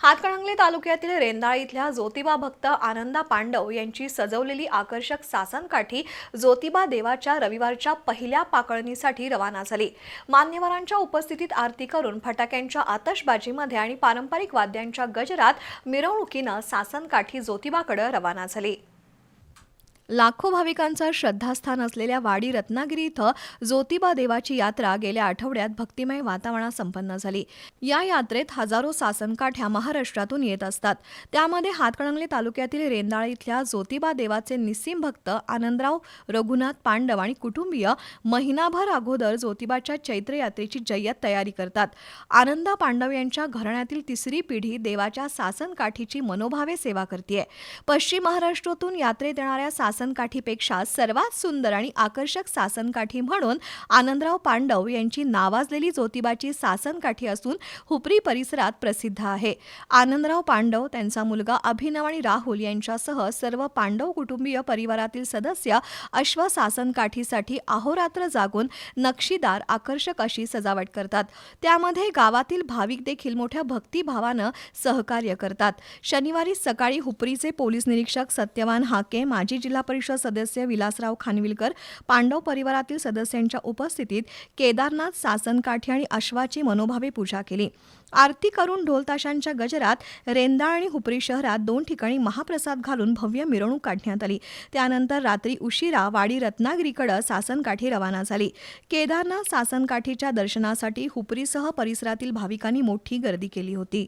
हातकणंगले तालुक्यातील रेंदाळ इथल्या ज्योतिबा भक्त आनंदा पांडव यांची सजवलेली आकर्षक सासनकाठी ज्योतिबा देवाच्या रविवारच्या पहिल्या पाकळणीसाठी रवाना झाली। मान्यवरांच्या उपस्थितीत आरती करून फटाक्यांच्या आतषबाजीमध्ये आणि पारंपरिक वाद्यांच्या गजरात मिरवणुकीनं सासनकाठी ज्योतिबाकडे रवाना झाली। लाखो भाविकांचं श्रद्धास्थान असलेल्या वाडी रत्नागिरी इथं ज्योतिबा देवाची यात्रा गेल्या आठवड्यात भक्तिमय वातावरणात संपन्न झाली। या यात्रेत हजारो सासनकाठ्या महाराष्ट्रातून येत असतात। त्यामध्ये हातकणंगले तालुक्यातील रेंदाळ इथल्या ज्योतिबा देवाचे निस्सीम भक्त आनंदराव रघुनाथ पांडव आणि कुटुंबीय महिनाभर अगोदर ज्योतिबाच्या चैत्र यात्रेची जय्यत तयारी करतात। आनंदा पांडव यांच्या घराण्यातील तिसरी पिढी देवाच्या सासनकाठीची मनोभावे सेवा करते। पश्चिम महाराष्ट्रातून यात्रेत येणाऱ्या सासनकाठीपेक्षा सर्वात सुंदर आणि आकर्षक सासनकाठी म्हणून आनंदराव पांडव यांची नावाजलेली ज्योतिबाची सासनकाठी असून हुपरी परिसरात प्रसिद्ध आहे। आनंदराव पांडव, त्यांचा मुलगा अभिनव आणि राहुल यांच्यासह सर्व पांडव कुटुंबीय परिवारातील सदस्य अश्व सासनकाठीसाठी अहोरात्र जागून नक्षीदार आकर्षक अशी सजावट करतात। त्यामध्ये गावातील भाविक देखील मोठ्या भक्तिभावानं सहकार्य करतात। शनिवारी सकाळी हुपरीचे पोलीस निरीक्षक सत्यवान हाके, माजी जिल्हा परिषद सदस्य विलासराव खानविलकर, पांडव परिवारातील सदस्यांच्या उपस्थितीत केदारनाथ सासनकाठी आणि अश्वाची मनोभावे पूजा केली। आरती करून ढोलताशांच्या गजरात रेंदाळ आणि हुपरी शहरात 2 ठिकाणी महाप्रसाद घालून भव्य मिरवणूक काढण्यात आली। त्यानंतर रात्री उशिरा वाडी रत्नागिरीकडे सासनकाठी रवाना झाली। केदारनाथ सासनकाठीच्या दर्शनासाठी हुपरीसह परिसरातील भाविकांनी मोठी गर्दी केली होती।